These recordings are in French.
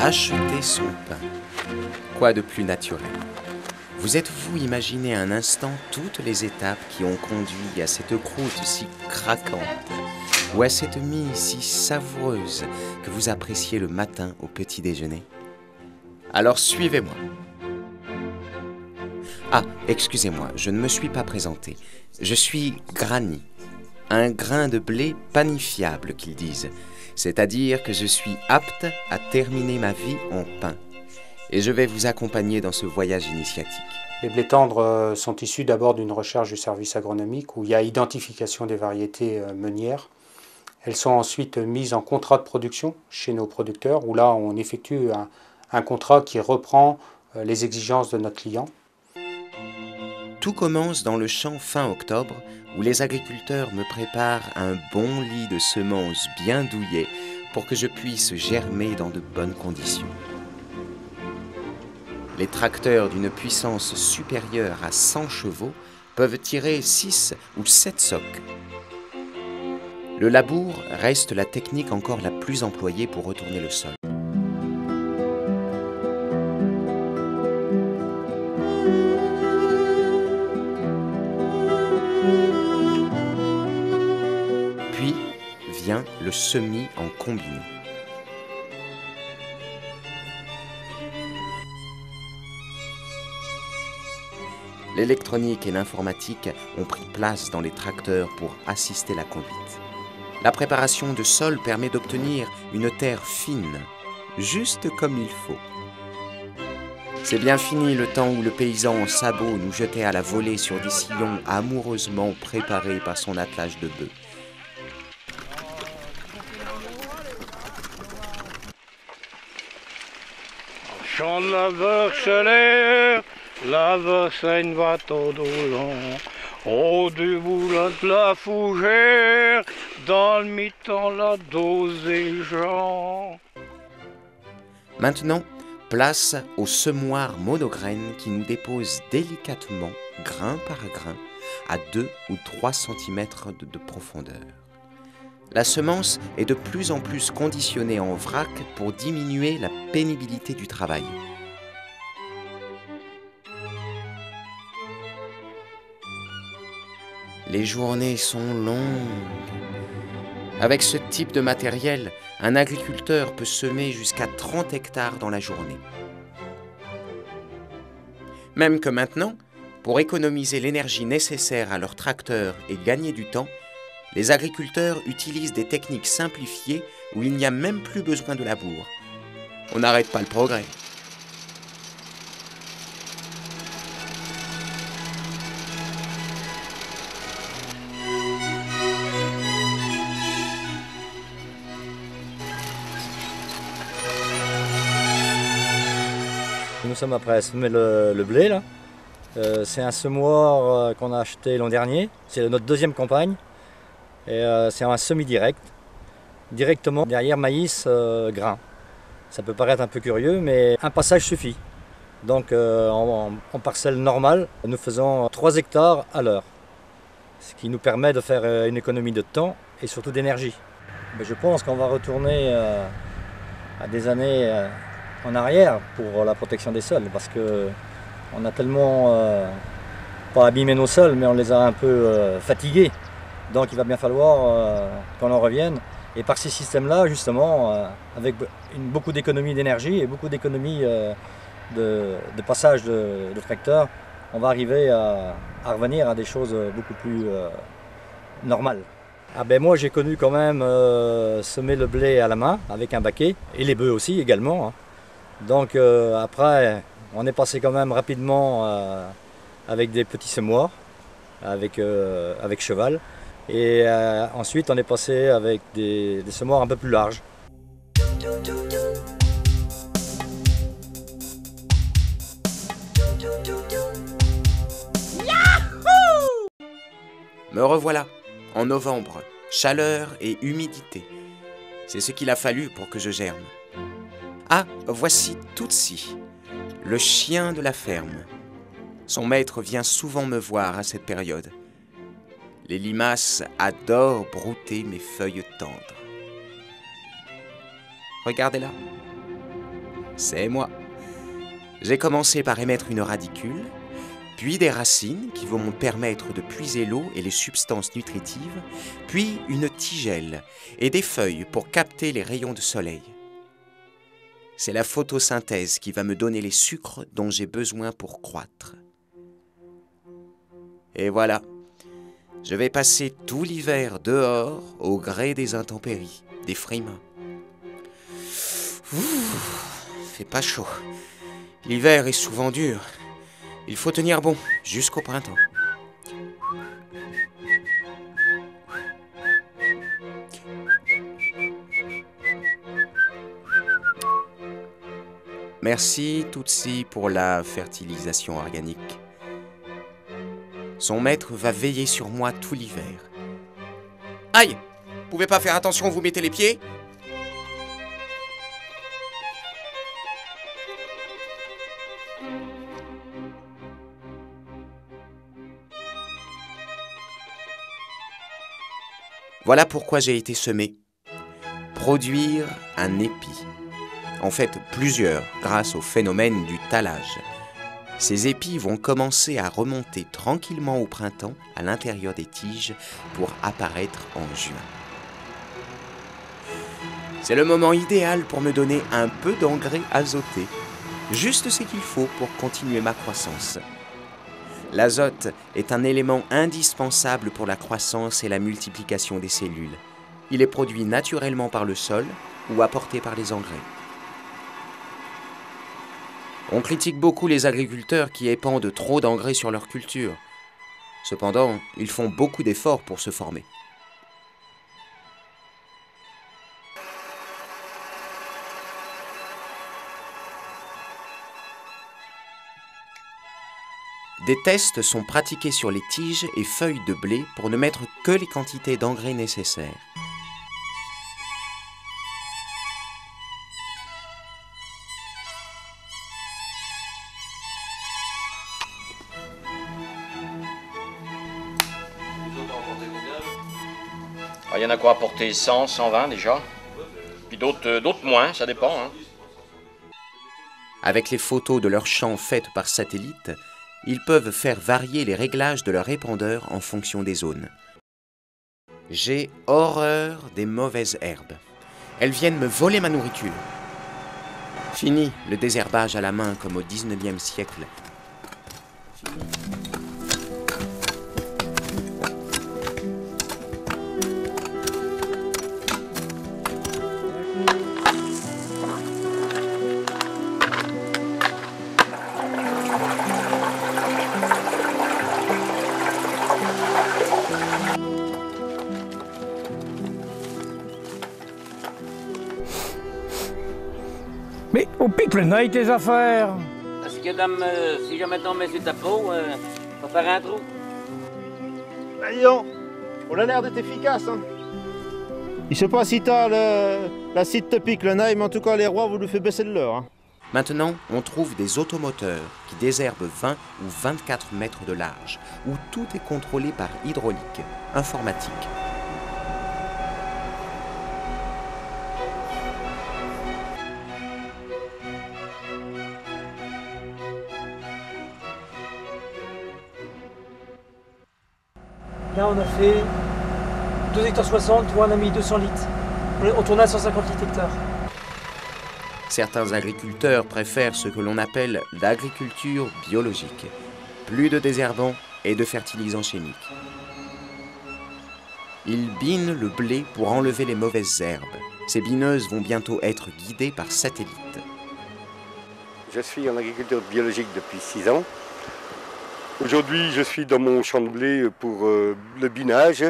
Acheter son pain. Quoi de plus naturel? Vous êtes-vous imaginé un instant toutes les étapes qui ont conduit à cette croûte si craquante ou à cette mie si savoureuse que vous appréciez le matin au petit déjeuner? Alors suivez-moi. Ah, excusez-moi, je ne me suis pas présenté. Je suis Granny, un grain de blé panifiable qu'ils disent, c'est-à-dire que je suis apte à terminer ma vie en pain. Et je vais vous accompagner dans ce voyage initiatique. Les blés tendres sont issus d'abord d'une recherche du service agronomique où il y a identification des variétés meunières. Elles sont ensuite mises en contrat de production chez nos producteurs où là on effectue un contrat qui reprend les exigences de notre client. Tout commence dans le champ fin octobre où les agriculteurs me préparent un bon lit de semences bien douillées pour que je puisse germer dans de bonnes conditions. Les tracteurs d'une puissance supérieure à 100 chevaux peuvent tirer 6 ou 7 socs. Le labour reste la technique encore la plus employée pour retourner le sol. Puis vient le semis en combiné. L'électronique et l'informatique ont pris place dans les tracteurs pour assister la conduite. La préparation de sol permet d'obtenir une terre fine, juste comme il faut. C'est bien fini le temps où le paysan en sabot nous jetait à la volée sur des sillons amoureusement préparés par son attelage de bœufs. Chant de la vache la vache va tout au long, au debout de la fougère, dans le mi-temps la dose des gens. Maintenant, place au semoir monograine qui nous dépose délicatement, grain par grain, à 2 ou 3 cm de profondeur. La semence est de plus en plus conditionnée en vrac pour diminuer la pénibilité du travail. Les journées sont longues. Avec ce type de matériel, un agriculteur peut semer jusqu'à 30 hectares dans la journée. Même que maintenant, pour économiser l'énergie nécessaire à leur tracteur et gagner du temps, les agriculteurs utilisent des techniques simplifiées où il n'y a même plus besoin de labour. On n'arrête pas le progrès. Nous sommes après à semer le blé là. C'est un semoir qu'on a acheté l'an dernier. C'est notre deuxième campagne. Et c'est un semis direct. Directement derrière maïs grain. Ça peut paraître un peu curieux, mais un passage suffit. Donc en parcelle normale, nous faisons 3 hectares à l'heure. Ce qui nous permet de faire une économie de temps et surtout d'énergie. Mais je pense qu'on va retourner à des années en arrière pour la protection des sols parce qu'on a tellement pas abîmé nos sols mais on les a un peu fatigués. Donc il va bien falloir qu'on en revienne. Et par ces systèmes-là, justement, avec beaucoup d'économies d'énergie et beaucoup d'économies de passage de tracteurs, on va arriver à revenir à des choses beaucoup plus normales. Ah ben moi j'ai connu quand même semer le blé à la main avec un baquet et les bœufs aussi également. Hein. Donc après on est passé quand même rapidement avec des petits semoirs, avec cheval. Et ensuite on est passé avec des semoirs un peu plus larges. Me revoilà, en novembre, chaleur et humidité. C'est ce qu'il a fallu pour que je germe. Ah, voici Tootsie, le chien de la ferme. Son maître vient souvent me voir à cette période. Les limaces adorent brouter mes feuilles tendres. Regardez-la. c'est moi. J'ai commencé par émettre une radicule, puis des racines qui vont me permettre de puiser l'eau et les substances nutritives, puis une tigelle et des feuilles pour capter les rayons de soleil. C'est la photosynthèse qui va me donner les sucres dont j'ai besoin pour croître. Et voilà, je vais passer tout l'hiver dehors au gré des intempéries, des frimas. Fait pas chaud. L'hiver est souvent dur. Il faut tenir bon jusqu'au printemps. Merci Tootsie pour la fertilisation organique. Son maître va veiller sur moi tout l'hiver. Aïe! Vous pouvez pas faire attention, vous mettez les pieds? Voilà pourquoi j'ai été semé. Produire un épi. En fait, plusieurs, grâce au phénomène du tallage. Ces épis vont commencer à remonter tranquillement au printemps à l'intérieur des tiges pour apparaître en juin. C'est le moment idéal pour me donner un peu d'engrais azoté, juste ce qu'il faut pour continuer ma croissance. L'azote est un élément indispensable pour la croissance et la multiplication des cellules. Il est produit naturellement par le sol ou apporté par les engrais. On critique beaucoup les agriculteurs qui épandent trop d'engrais sur leur culture. Cependant, ils font beaucoup d'efforts pour se former. Des tests sont pratiqués sur les tiges et feuilles de blé pour ne mettre que les quantités d'engrais nécessaires. Il y en a quoi apporter 100, 120 déjà. Puis d'autres moins, ça dépend. Hein. Avec les photos de leurs champs faites par satellite, ils peuvent faire varier les réglages de leur épandeur en fonction des zones. J'ai horreur des mauvaises herbes. Elles viennent me voler ma nourriture. Fini le désherbage à la main comme au 19e siècle. Mais on pique le nez tes affaires. Parce que si jamais t'en mets sur ta peau, va faire un trou. Allez donc, on a l'air d'être efficace. Hein. Je sais pas si t'as l'acide te pique le nez, mais en tout cas les rois vous le fait baisser de l'heure. Hein. Maintenant, on trouve des automoteurs qui désherbent 20 ou 24 mètres de large, où tout est contrôlé par hydraulique, informatique. Là, on a fait 2 hectares 60, toi on a mis 200 litres. On tourne à 150 litres hectares. Certains agriculteurs préfèrent ce que l'on appelle l'agriculture biologique. Plus de désherbants et de fertilisants chimiques. Ils binent le blé pour enlever les mauvaises herbes. Ces bineuses vont bientôt être guidées par satellite. Je suis en agriculture biologique depuis 6 ans. Aujourd'hui, je suis dans mon champ de blé pour le binage.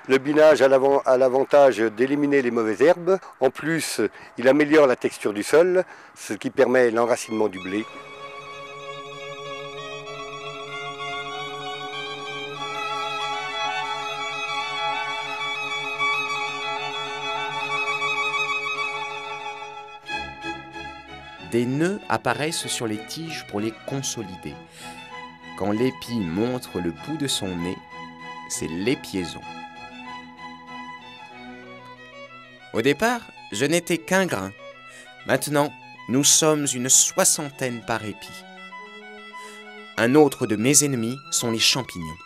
Le binage a l'avantage d'éliminer les mauvaises herbes. En plus, il améliore la texture du sol, ce qui permet l'enracinement du blé. Des nœuds apparaissent sur les tiges pour les consolider. Quand l'épi montre le bout de son nez, c'est l'épiaison. Au départ, je n'étais qu'un grain. Maintenant, Nous sommes une 60aine par épi. Un autre de mes ennemis sont les champignons,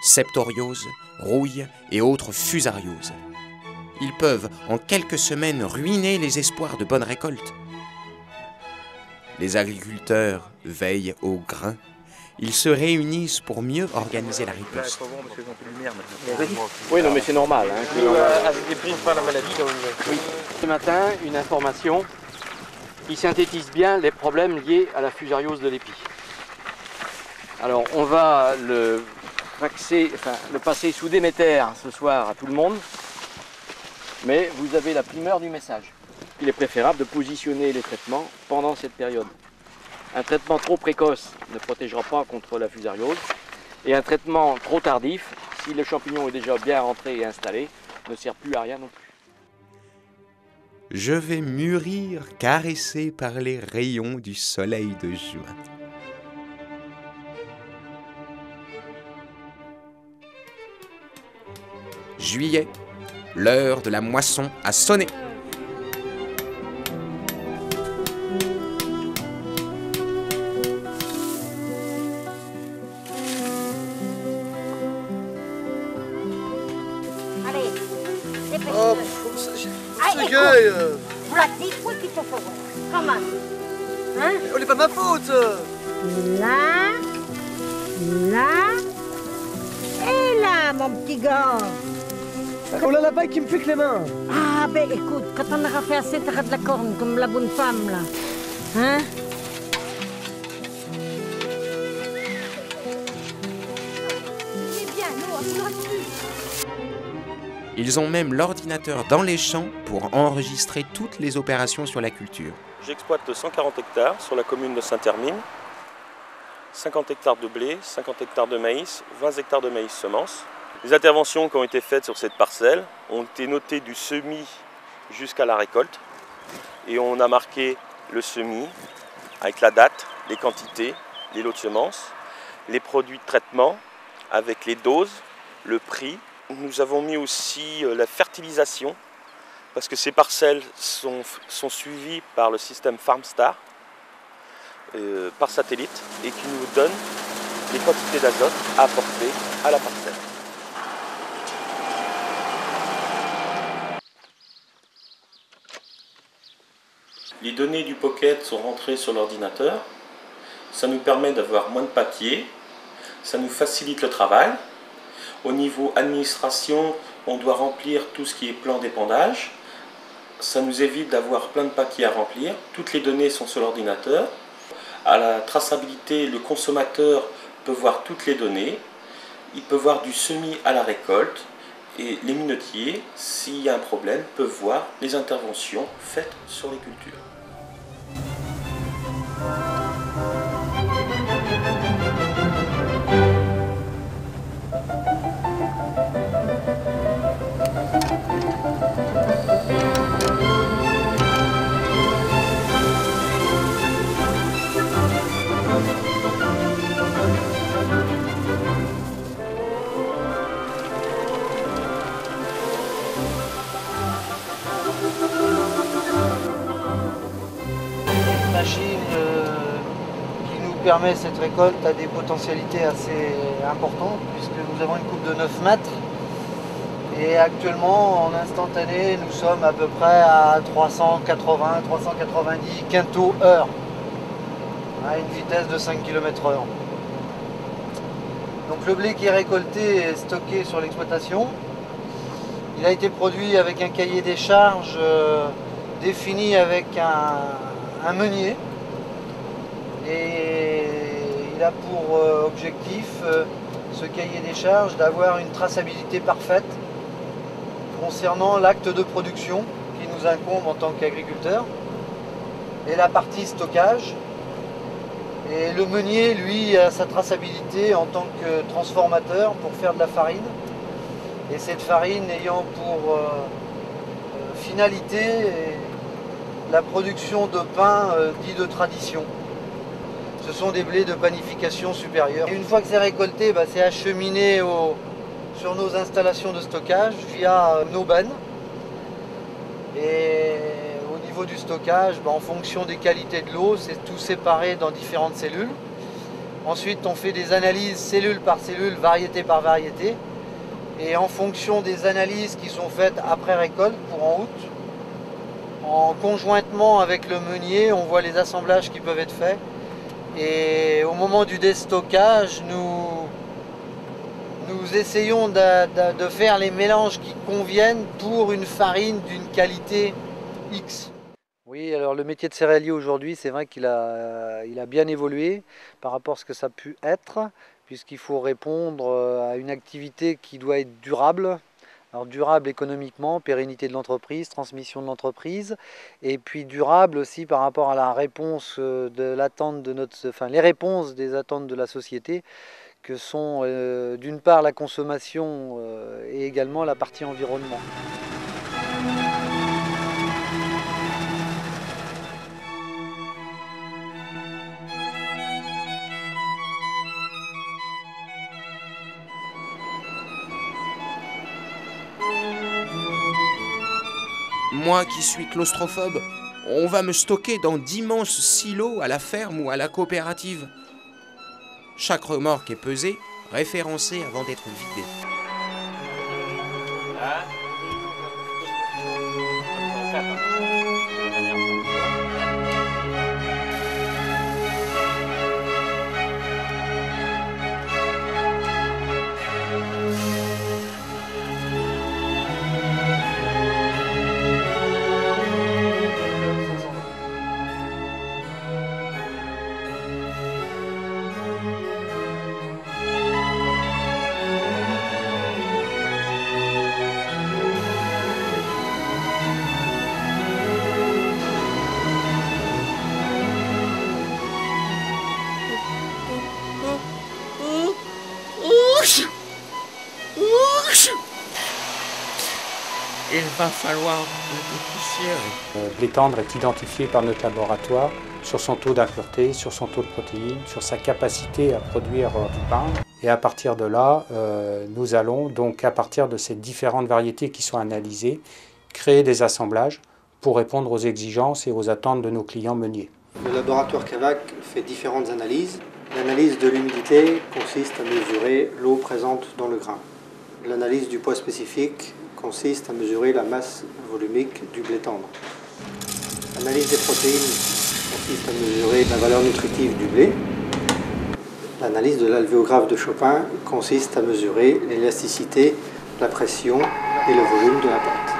septorioses, rouilles et autres fusarioses. Ils peuvent, en quelques semaines, ruiner les espoirs de bonne récolte. Les agriculteurs veillent au grain. Ils se réunissent pour mieux organiser la riposte. Oui, non, mais c'est normal. Avec des prises par la maladie, comme oui. Ce matin, une information qui synthétise bien les problèmes liés à la fusariose de l'épi. Alors, on va le passer sous Déméter ce soir à tout le monde, mais vous avez la primeur du message. Il est préférable de positionner les traitements pendant cette période. Un traitement trop précoce ne protégera pas contre la fusariose, et un traitement trop tardif, si le champignon est déjà bien rentré et installé, ne sert plus à rien non plus. Je vais mûrir, caressé par les rayons du soleil de juin. Juillet, l'heure de la moisson a sonné. Allez, dépêche-toi. Oh, ce gars, Voilà, dis-toi qu'il te faut. Comment? Hein? on n'est pas de ma faute. Là, là, et là, mon petit gars. On a la bague qui me pique les mains. Ah, ben écoute, quand on aura fait assez, t'auras de la corne, comme la bonne femme, là. Hein? C'est bien, non, on ne plus. Ils ont même l'ordinateur dans les champs pour enregistrer toutes les opérations sur la culture. J'exploite 140 hectares sur la commune de Saint-Hermine, 50 hectares de blé, 50 hectares de maïs, 20 hectares de maïs semences. Les interventions qui ont été faites sur cette parcelle ont été notées du semis jusqu'à la récolte. Et on a marqué le semis avec la date, les quantités, les lots de semences, les produits de traitement avec les doses, le prix. Nous avons mis aussi la fertilisation parce que ces parcelles sont suivies par le système FarmStar par satellite et qui nous donne les quantités d'azote à apporter à la parcelle. Les données du Pocket sont rentrées sur l'ordinateur. Ça nous permet d'avoir moins de papier. Ça nous facilite le travail. Au niveau administration, on doit remplir tout ce qui est plan d'épandage. Ça nous évite d'avoir plein de papiers à remplir. Toutes les données sont sur l'ordinateur. À la traçabilité, le consommateur peut voir toutes les données. Il peut voir du semis à la récolte. Et les minotiers, s'il y a un problème, peuvent voir les interventions faites sur les cultures. Machine qui nous permet cette récolte a des potentialités assez importantes puisque nous avons une coupe de 9 mètres et actuellement en instantané nous sommes à peu près à 380-390 quintaux heure à une vitesse de 5 km/h. Donc le blé qui est récolté est stocké sur l'exploitation. Il a été produit avec un cahier des charges défini avec un meunier et il a pour objectif, ce cahier des charges, d'avoir une traçabilité parfaite concernant l'acte de production qui nous incombe en tant qu'agriculteur et la partie stockage. Et le meunier, lui, a sa traçabilité en tant que transformateur pour faire de la farine. Et cette farine ayant pour finalité la production de pain dit de tradition. Ce sont des blés de panification supérieure. Et une fois que c'est récolté, c'est acheminé sur nos installations de stockage via nos bennes. Et au niveau du stockage, en fonction des qualités de l'eau, c'est tout séparé dans différentes cellules. Ensuite, on fait des analyses cellule par cellule, variété par variété. Et en fonction des analyses qui sont faites après récolte, pour en août, conjointement avec le meunier, on voit les assemblages qui peuvent être faits. Et au moment du déstockage, nous essayons de faire les mélanges qui conviennent pour une farine d'une qualité X. Oui, alors le métier de céréalier aujourd'hui, c'est vrai qu'il a bien évolué par rapport à ce que ça a pu être, puisqu'il faut répondre à une activité qui doit être durable. Alors durable économiquement, pérennité de l'entreprise, transmission de l'entreprise, et puis durable aussi par rapport à la réponse de l'attente de les réponses des attentes de la société, que sont d'une part la consommation et également la partie environnement. Moi qui suis claustrophobe, on va me stocker dans d'immenses silos à la ferme ou à la coopérative. Chaque remorque est pesée, référencée avant d'être vidée. Il va falloir dépoussiérer. Le blé tendre est identifié par notre laboratoire sur son taux d'impureté, sur son taux de protéines, sur sa capacité à produire du pain. Et à partir de là, nous allons donc, à partir de ces différentes variétés qui sont analysées, créer des assemblages pour répondre aux exigences et aux attentes de nos clients meuniers. Le laboratoire Cavac fait différentes analyses. L'analyse de l'humidité consiste à mesurer l'eau présente dans le grain. L'analyse du poids spécifique consiste à mesurer la masse volumique du blé tendre. L'analyse des protéines consiste à mesurer la valeur nutritive du blé. L'analyse de l'alvéographe de Chopin consiste à mesurer l'élasticité, la pression et le volume de la pâte.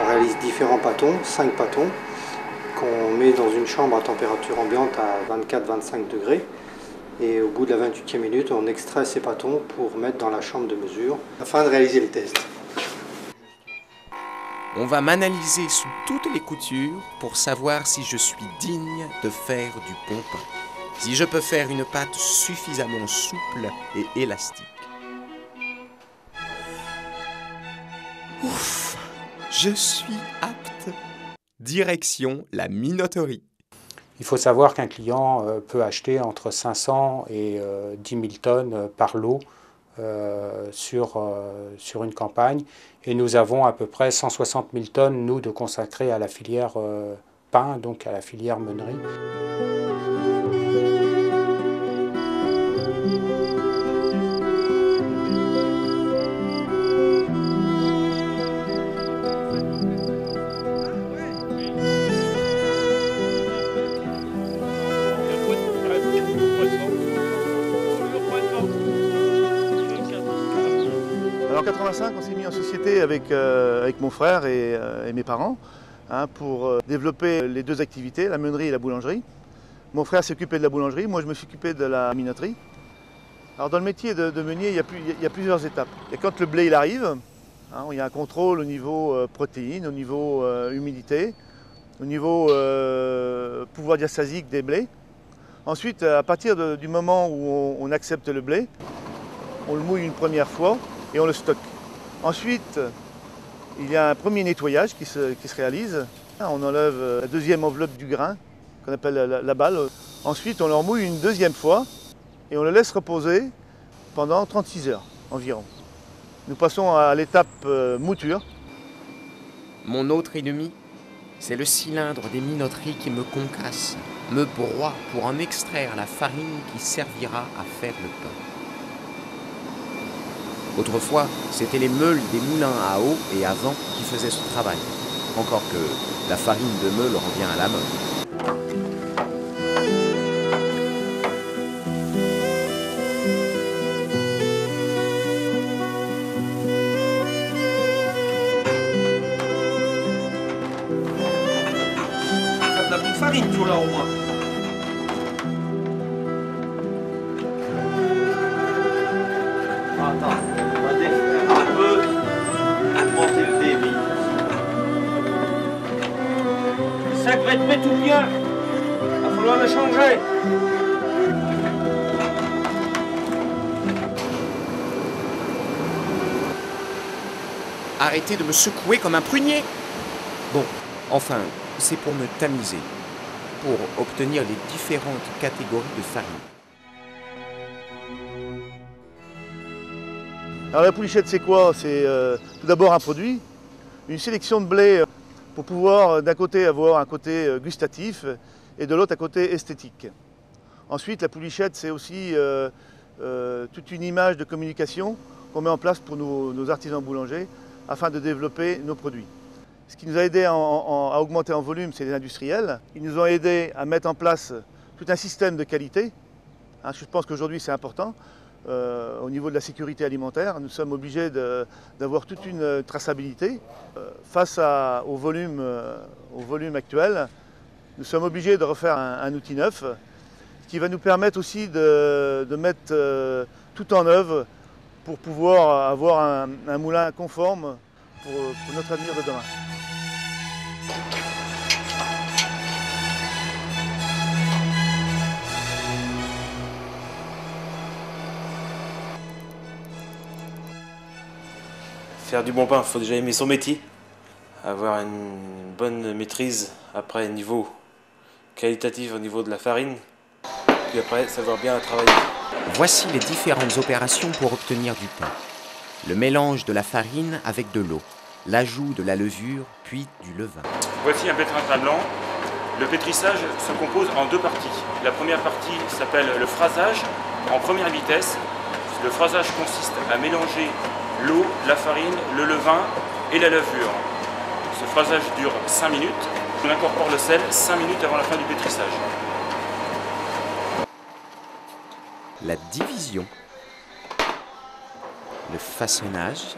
On réalise différents pâtons, 5 pâtons, qu'on met dans une chambre à température ambiante à 24-25 degrés. Et au bout de la 28e minute, on extrait ces pâtons pour mettre dans la chambre de mesure afin de réaliser le test. On va m'analyser sous toutes les coutures pour savoir si je suis digne de faire du bon pain. Si je peux faire une pâte suffisamment souple et élastique. Ouf, je suis apte. Direction la minoterie. Il faut savoir qu'un client peut acheter entre 500 et 10 000 tonnes par lot sur une campagne. Et nous avons à peu près 160 000 tonnes, nous, de consacrés à la filière pain, donc à la filière meunerie. En 1985, on s'est mis en société avec mon frère et mes parents pour développer les deux activités, la meunerie et la boulangerie. Mon frère s'occupait de la boulangerie, moi je me suis occupé de la minoterie. Alors dans le métier de meunier, il y a plusieurs étapes. Et quand le blé il arrive, il y a un contrôle au niveau protéines, au niveau humidité, au niveau pouvoir diastasique des blés. Ensuite, à partir du moment où on accepte le blé, on le mouille une première fois et on le stocke. Ensuite, il y a un premier nettoyage qui se réalise. On enlève la deuxième enveloppe du grain, qu'on appelle la balle. Ensuite, on le remouille une deuxième fois et on le laisse reposer pendant 36 heures environ. Nous passons à l'étape mouture. Mon autre ennemi, C'est le cylindre des minoteries qui me concasse, me broie pour en extraire la farine qui servira à faire le pain. Autrefois, c'éient les meules des moulins à eau et à vent qui faisaient ce travail. Encore que la farine de meule revient à la mode. Ça de la bonne farine, toujours là au moins. Attends, on va défaire un peu, monter le débit. Ça va être tout bien. Il va falloir le changer. Arrêtez de me secouer comme un prunier. Bon, enfin, c'est pour me tamiser, pour obtenir les différentes catégories de farine. Alors la poulichette, c'est quoi? C'est tout d'abord un produit, une sélection de blé pour pouvoir d'un côté avoir un côté gustatif et de l'autre un côté esthétique. Ensuite, la poulichette, c'est aussi toute une image de communication qu'on met en place pour nos artisans boulangers afin de développer nos produits. Ce qui nous a aidé à augmenter en volume, c'est les industriels. Ils nous ont aidé à mettre en place tout un système de qualité. Je pense qu'aujourd'hui, c'est important. Au niveau de la sécurité alimentaire, nous sommes obligés d'avoir toute une traçabilité. Face au volume actuel, nous sommes obligés de refaire un outil neuf qui va nous permettre aussi de mettre tout en œuvre pour pouvoir avoir un moulin conforme pour notre avenir de demain. Faire du bon pain, il faut déjà aimer son métier, avoir une bonne maîtrise après niveau qualitatif au niveau de la farine, puis après savoir bien travailler. Voici les différentes opérations pour obtenir du pain. Le mélange de la farine avec de l'eau, l'ajout de la levure, puis du levain. Voici un pétrin blanc. Le pétrissage se compose en deux parties. La première partie s'appelle le phrasage en première vitesse. Le phrasage consiste à mélanger l'eau, la farine, le levain et la levure. Ce phrasage dure 5 minutes. On incorpore le sel 5 minutes avant la fin du pétrissage. La division, le façonnage,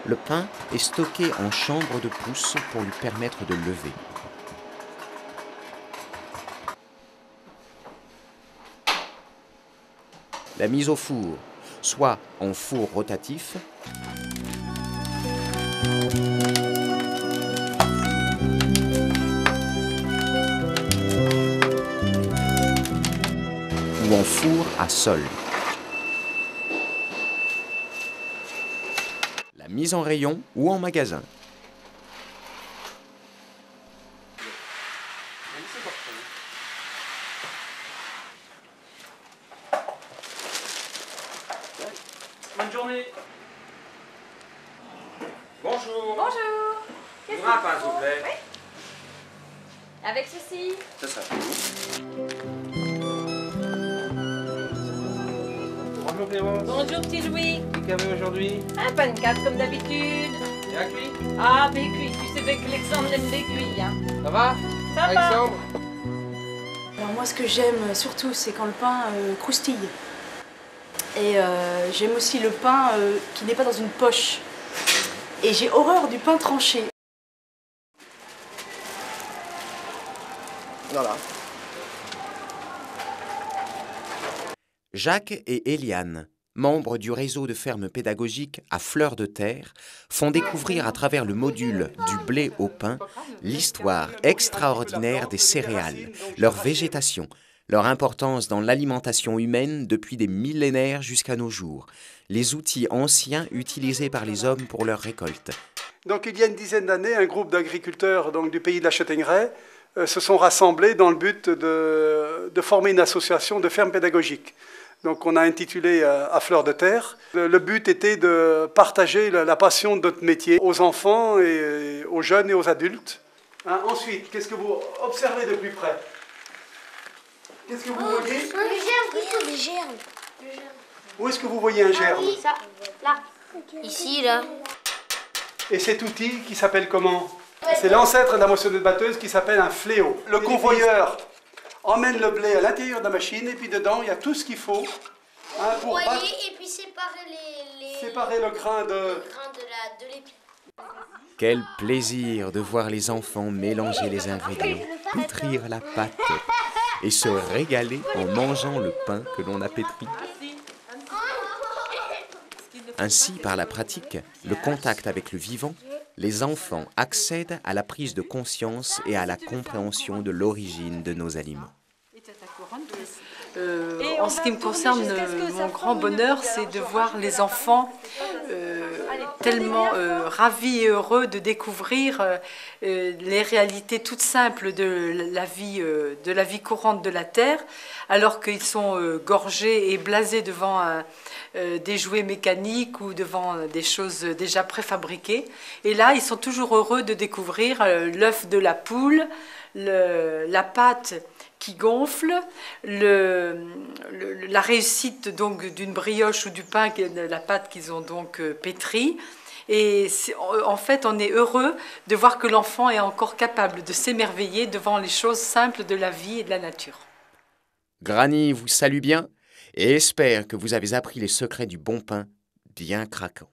le pain est stocké en chambre de pousse pour lui permettre de lever. La mise au four, soit en four rotatif, ou en four à sol. La mise en rayon ou en magasin. Bonne journée. Bonjour. Bonjour. Qu'est-ce Un pain, s'il vous plaît. Oui. Avec ceci. C'est ça. Bonjour Clémence. Bonjour petit Louis. Qu'est-ce qu'il y avait aujourd'hui? Un pain de 4 comme d'habitude. Et à cuit? Ah, mais cuit. Tu sais bien que Alexandre aime les cuits. Hein. Ça va? Ça Alexandre? Alors moi ce que j'aime surtout c'est quand le pain croustille. Et j'aime aussi le pain qui n'est pas dans une poche. Et j'ai horreur du pain tranché. Voilà. Jacques et Eliane, membres du réseau de fermes pédagogiques à Fleur de Terre, font découvrir à travers le module du blé au pain l'histoire extraordinaire des céréales, leur végétation, leur importance dans l'alimentation humaine depuis des millénaires jusqu'à nos jours, les outils anciens utilisés par les hommes pour leur récolte. Donc il y a une dizaine d'années, un groupe d'agriculteurs du pays de la Châtaigneraie se sont rassemblés dans le but de former une association de fermes pédagogiques. Donc on a intitulé À fleur de terre. Le but était de partager la passion de notre métier aux enfants, et aux jeunes et aux adultes. Ensuite, qu'est-ce que vous observez de plus près? Qu'est-ce que vous voyez? Des germes. Où est-ce que vous voyez un germe? Ça, là. Ici, là. Et cet outil qui s'appelle comment? C'est l'ancêtre de la moissonneuse batteuse qui s'appelle un fléau. Le convoyeur emmène le blé à l'intérieur de la machine et puis dedans il y a tout ce qu'il faut pour battre, et puis séparer le grain de l'épi. Quel plaisir de voir les enfants mélanger les ingrédients, pétrir la pâte et se régaler en mangeant le pain que l'on a pétri. Ainsi, par la pratique, le contact avec le vivant, les enfants accèdent à la prise de conscience et à la compréhension de l'origine de nos aliments. En ce qui me concerne, mon grand bonheur, c'est de voir les enfants tellement ravis et heureux de découvrir les réalités toutes simples de la vie courante de la Terre, alors qu'ils sont gorgés et blasés devant des jouets mécaniques ou devant des choses déjà préfabriquées. Et là, ils sont toujours heureux de découvrir l'œuf de la poule, la pâte qui gonfle, la réussite donc d'une brioche ou du pain, la pâte qu'ils ont donc pétrie. Et en fait, on est heureux de voir que l'enfant est encore capable de s'émerveiller devant les choses simples de la vie et de la nature. Granny vous salue bien et espère que vous avez appris les secrets du bon pain bien craquant.